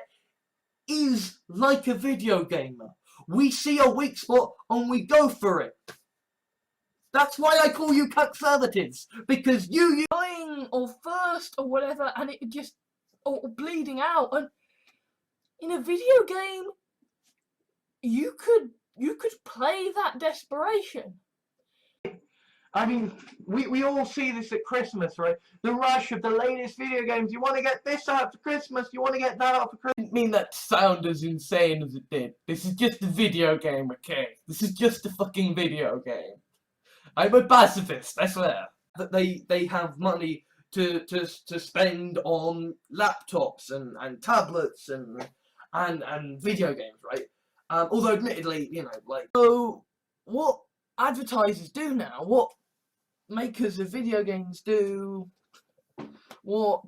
is like a video gamer. We see a weak spot and we go for it. That's why I call you conservatives, because you dying or thirst or whatever, and it just, or bleeding out, and in a video game, you could play that desperation. I mean, we all see this at Christmas, right? The rush of the latest video games. You want to get this out for Christmas, you want to get that out for Christmas. I didn't mean that to sound as insane as it did. This is just a video game, okay? This is just a fucking video game. I'm a pacifist, I swear. That they have money to spend on laptops and tablets and video games, right? Although admittedly, you know, like, so what advertisers do now, what makers of video games do, what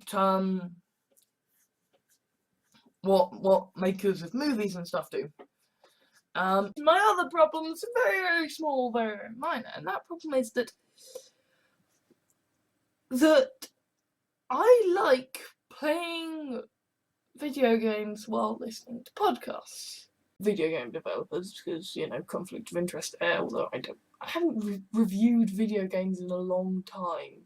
makers of movies and stuff do. My other problem's very, very small, very minor, and that problem is that I like playing video games while listening to podcasts. Video game developers, because, you know, conflict of interest there, although I haven't reviewed video games in a long time,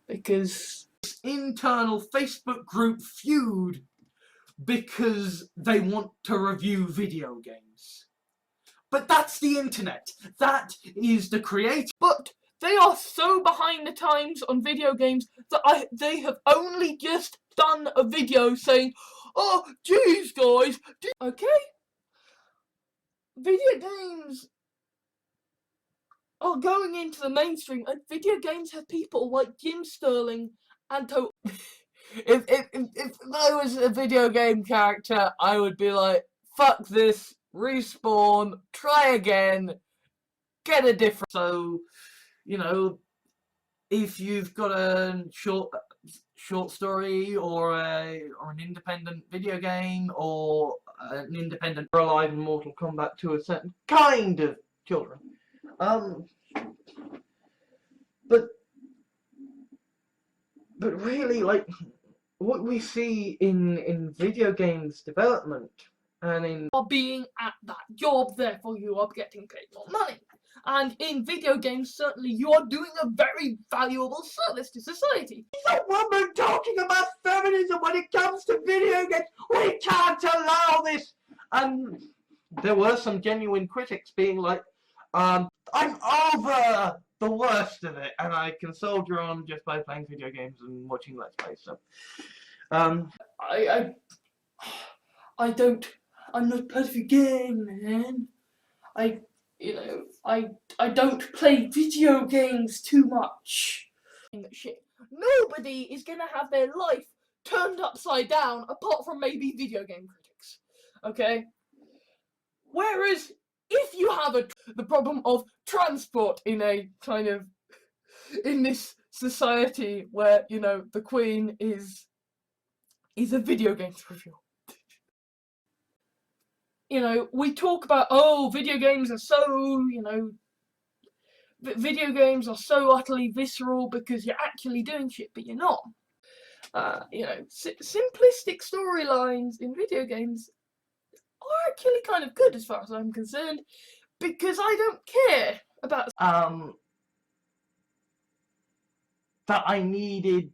because internal Facebook group feud because they want to review video games. But that's the internet. That is the creator. But they are so behind the times on video games that they have only just done a video saying, "Oh, geez, guys, okay." Video games are going into the mainstream, and video games have people like Jim Sterling and If I was a video game character, I would be like, fuck this, respawn, try again, get a different. So, you know, if you've got a short story or an independent video game or an independent alive in Mortal Kombat to a certain kind of children, but really, like, what we see in video games development and in are being at that job, therefore you are getting paid more money. And in video games, certainly you are doing a very valuable service to society. He's a woman talking about feminism when it comes to video games. We can't allow this. And there were some genuine critics being like, I'm over the worst of it, and I can soldier on just by playing video games and watching Let's Plays. So, I'm not part of your game, man. I don't play video games too much. Shit. Nobody is gonna have their life turned upside down apart from maybe video game critics. Okay? Whereas if you have the problem of transport in a kind of in this society where, you know, the Queen is a video games reviewer. You know, we talk about, oh, video games are so, you know, video games are so utterly visceral because you're actually doing shit, but you're not. You know, simplistic storylines in video games are actually kind of good as far as I'm concerned, because I don't care about that I needed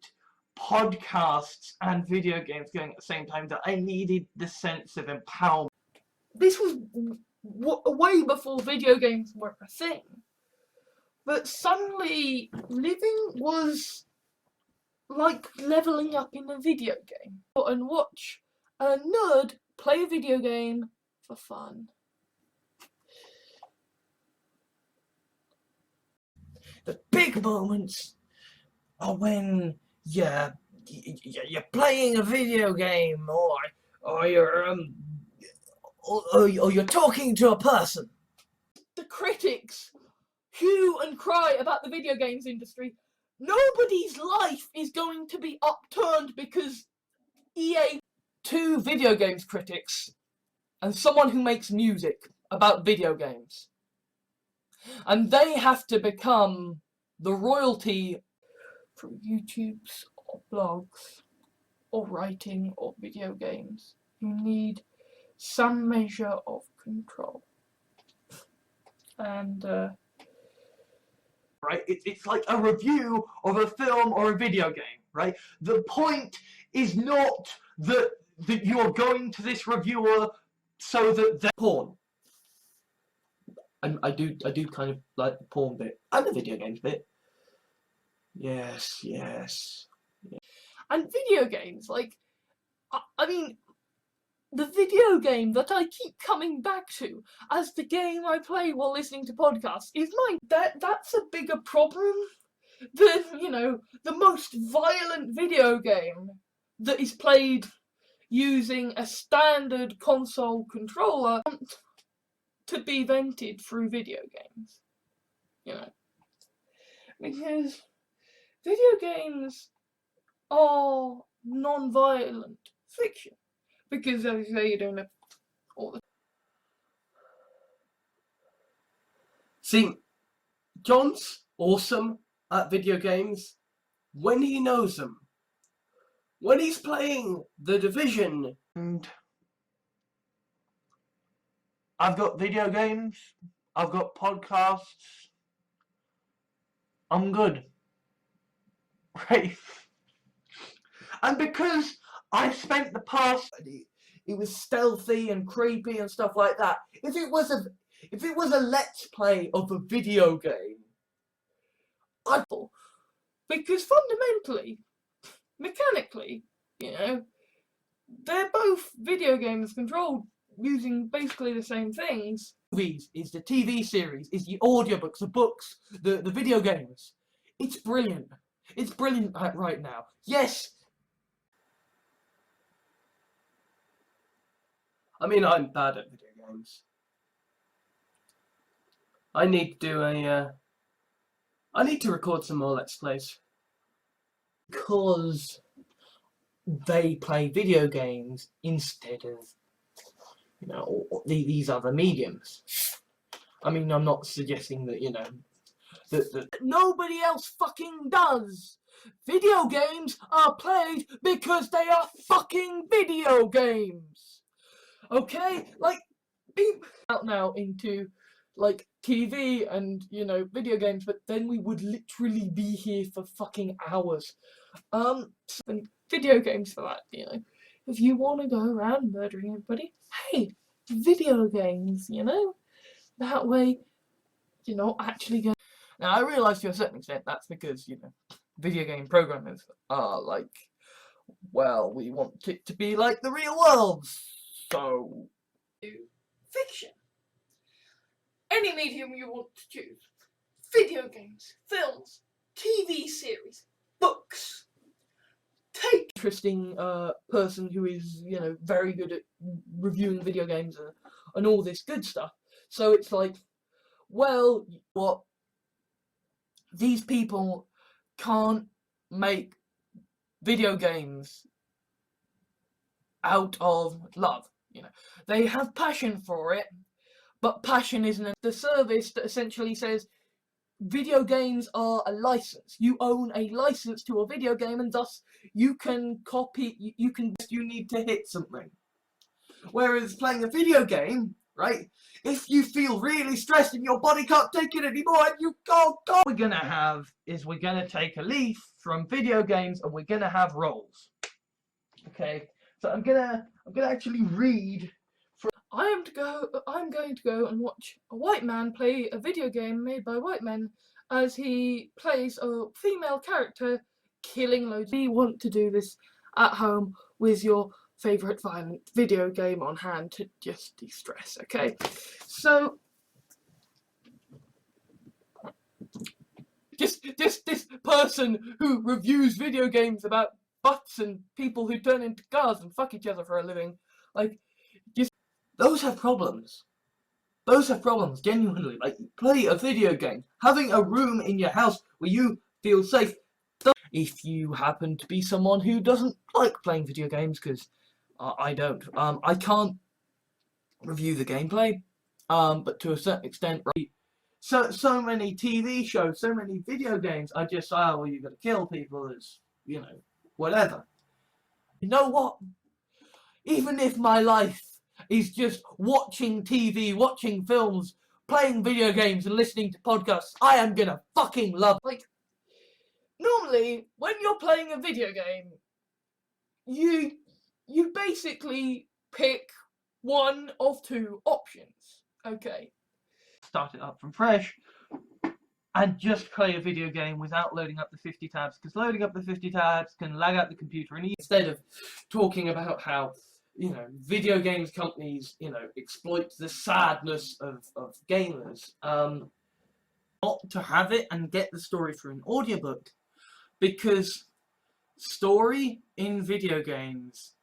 podcasts and video games going at the same time, that I needed the sense of empowerment. This was way before video games were a thing. But suddenly, living was like leveling up in a video game. And watch a nerd play a video game for fun. the big moments are when you're playing a video game, or you're talking to a person. The critics hue and cry about the video games industry. Nobody's life is going to be upturned because EA. Two video games critics and someone who makes music about video games. And they have to become the royalty from YouTubes or blogs or writing or video games. You need some measure of control. And right? It's like a review of a film or a video game, right? The point is not that you're going to this reviewer so that they're porn. I do kind of like the porn bit and the video games bit. Yes. And video games, like, I mean, the video game that I keep coming back to as the game I play while listening to podcasts is mine. That's a bigger problem than, you know, the most violent video game that is played using a standard console controller to be vented through video games. You know, because video games are non-violent fiction. Because, as you say, you don't have all the... See, John's awesome at video games when he knows them. When he's playing The Division. And I've got video games, I've got podcasts, I'm good. Right? And because I've spent the past it was stealthy and creepy and stuff like that. If it was a let's play of a video game, because fundamentally, mechanically, you know, they're both video games controlled using basically the same things. Movies, is the TV series, is the audiobooks, the books, the video games. It's brilliant. It's brilliant right now. Yes. I mean, I'm bad at video games. I need to do I need to record some more Let's Plays. Because they play video games instead of, you know, these other mediums. I mean, I'm not suggesting that, you know, that nobody else fucking does. Video games are played because they are fucking video games. Okay? Like, people out now into, like, TV and, you know, video games, but then we would literally be here for fucking hours. And video games for that, you know. If you want to go around murdering everybody, hey, video games, you know. That way, you're not actually going. Now, I realise to a certain extent that's because, you know, video game programmers are like, well, we want it to be like the real world, so. Fiction. Any medium you want to choose. Video games, films, TV series, books. Take interesting person who is, you know, very good at reviewing video games and all this good stuff. So it's like, well, what? These people can't make video games out of love, you know. They have passion for it, but passion isn't the service that essentially says video games are a license. You own a license to a video game, and thus you can copy, you need to hit something. Whereas playing a video game, right, if you feel really stressed and your body can't take it anymore and you go, what we're gonna have is we're gonna take a leaf from video games and we're gonna have roles. Okay, so I'm gonna actually read. I'm going to go and watch a white man play a video game made by white men as he plays a female character killing loads. You want to do this at home with your favourite violent video game on hand to just de-stress, okay? So, just this person who reviews video games about butts and people who turn into cars and fuck each other for a living, like, those have problems. Those have problems, genuinely. Like, play a video game. Having a room in your house where you feel safe. If you happen to be someone who doesn't like playing video games, because I don't. I can't review the gameplay, but to a certain extent, right? So many TV shows, so many video games are just, oh, well, you've got to kill people, it's, you know, whatever. You know what? Even if my life is just watching TV, watching films, playing video games and listening to podcasts, I am gonna fucking love it. Like, normally, when you're playing a video game, you basically pick one of two options, okay? Start it up from fresh and just play a video game without loading up the 50 tabs, because loading up the 50 tabs can lag out the computer, and instead of talking about how, you know, video games companies, you know, exploit the sadness of gamers, not to have it and get the story through an audiobook, because story in video games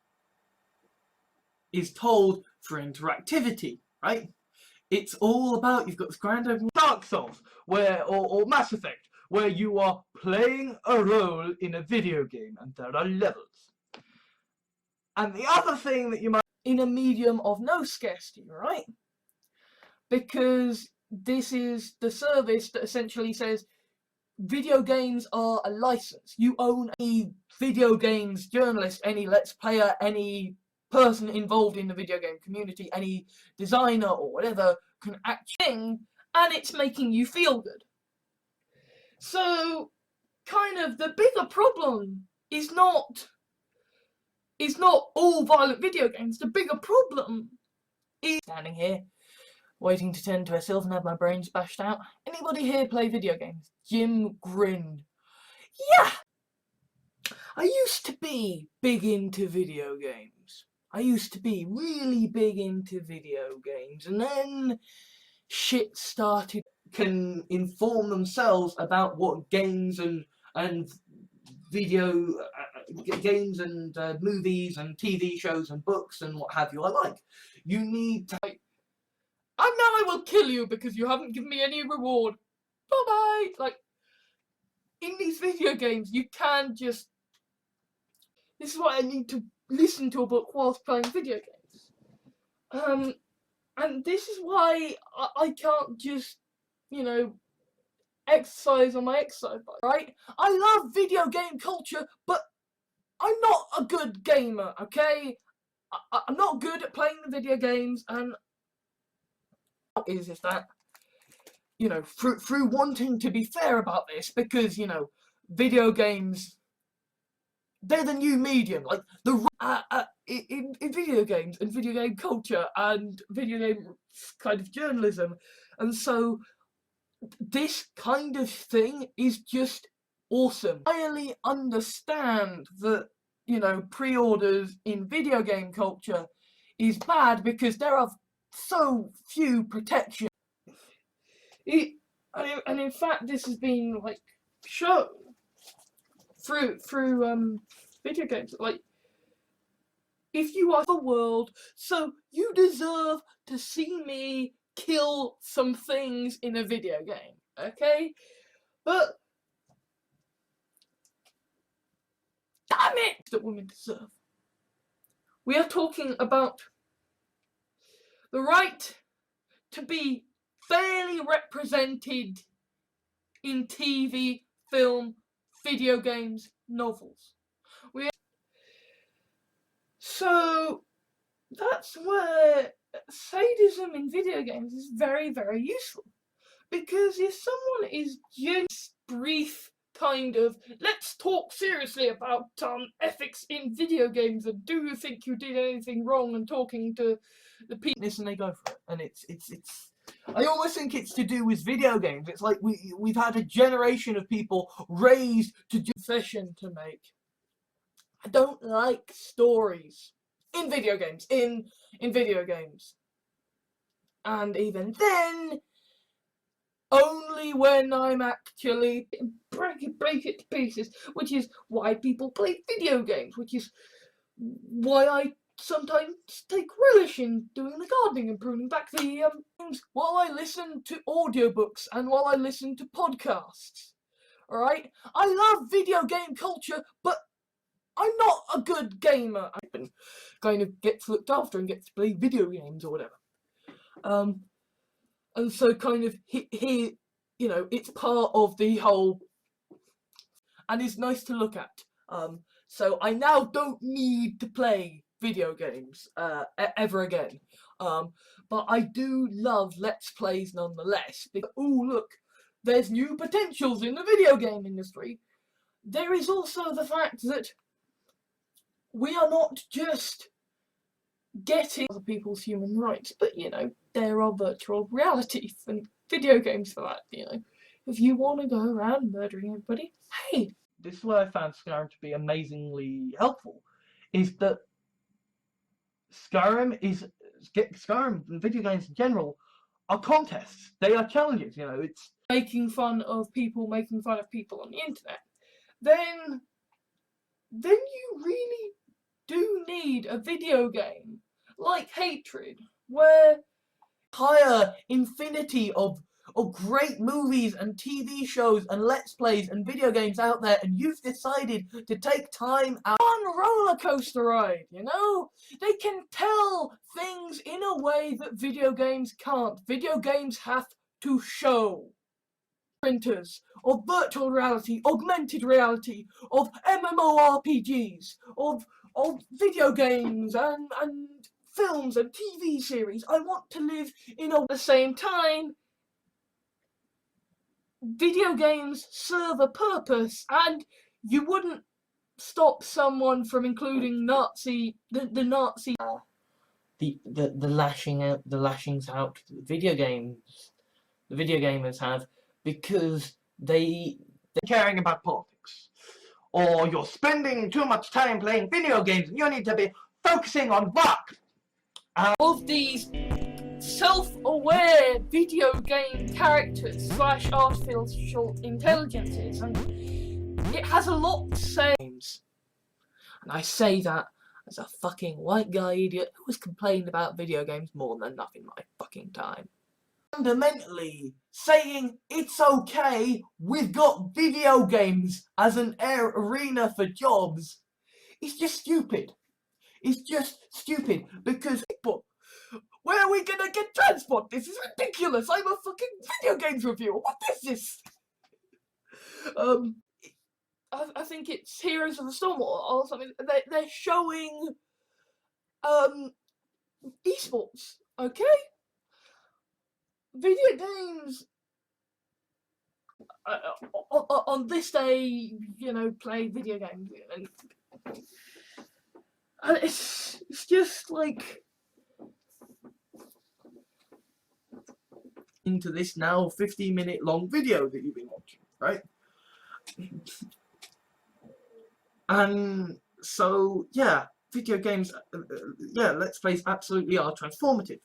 is told for interactivity, right? It's all about, you've got this grand open Dark Souls, or Mass Effect, where you are playing a role in a video game and there are levels. And the other thing that you might, in a medium of no scarcity, right? Because this is the service that essentially says video games are a license. You own any video games journalist, any let's player, any person involved in the video game community, any designer or whatever can actually, and it's making you feel good. So, kind of the bigger problem is not it's not all violent video games. The bigger problem is standing here, waiting to turn to herself and have my brains bashed out. Anybody here play video games? Jim grinned. Yeah! I used to be big into video games. I used to be really big into video games, and then shit started. Can inform themselves about what games and video games and movies and TV shows and books and what have you I like. You need to. And now I will kill you because you haven't given me any reward. Bye bye. Like, in these video games, you can just. This is why I need to listen to a book whilst playing video games. And this is why I can't just, you know, exercise on my exercise bike, right? I love video game culture, but I'm not a good gamer, okay? I'm not good at playing the video games, and is that, you know, through wanting to be fair about this, because, you know, video games, they're the new medium, like in video games and video game culture and video game kind of journalism, and so this kind of thing is just awesome. I really understand that, you know, pre-orders in video game culture is bad because there are so few protections. And in fact, this has been like shown through video games. Like, if you are the world, so you deserve to see me kill some things in a video game, okay? But damn it, that women deserve. We are talking about the right to be fairly represented in TV, film, video games, novels. So that's where sadism in video games is very, very useful. Because if someone is just brief kind of, let's talk seriously about ethics in video games, and do you think you did anything wrong, and talking to the people, and they go for it. And it's I almost think it's to do with video games. It's like we've had a generation of people raised to do confession to make. I don't like stories in video games, in video games. And even then, only when I'm actually break it to pieces, which is why people play video games, which is why I sometimes take relish in doing the gardening and pruning back the things while I listen to audiobooks and while I listen to podcasts. Alright? I love video game culture, but I'm not a good gamer. I kind of gets looked after and gets to play video games or whatever. And so kind of here, you know, it's part of the whole, and it's nice to look at. So I now don't need to play video games ever again. But I do love Let's Plays nonetheless. Because, oh look, there's new potentials in the video game industry. There is also the fact that we are not just getting other people's human rights, but, you know, there are virtual reality and video games for that, you know. If you want to go around murdering everybody, hey! This is where I found Skyrim to be amazingly helpful, is that Skyrim and video games in general are contests. They are challenges, you know, it's making fun of people on the internet. Then you really do need a video game like Hatred, where entire infinity of great movies and TV shows and Let's Plays and video games out there, and you've decided to take time out on a roller coaster ride, you know? They can tell things in a way that video games can't. Video games have to show. Printers of virtual reality, augmented reality, of MMORPGs, of video games and films and TV series. I want to live in at the same time. Video games serve a purpose, and you wouldn't stop someone from including the Nazi. The lashings out the video gamers have, because they're caring about politics, or you're spending too much time playing video games and you need to be focusing on work. Of these self-aware video game characters / artificial intelligences, and it has a lot to say. And I say that as a fucking white guy idiot who has complained about video games more than enough in my fucking time. Fundamentally saying it's okay, we've got video games as an arena for jobs, it's just stupid. It's just stupid, because where are we gonna get transport? This is ridiculous. I'm a fucking video games reviewer. What is this? I think it's Heroes of the Storm or something. They're showing esports. Okay, video games on this day, you know, play video games, and it's just like, into this now 15-minute long video that you've been watching, right? And so, yeah, video games, yeah, Let's Plays absolutely are transformative.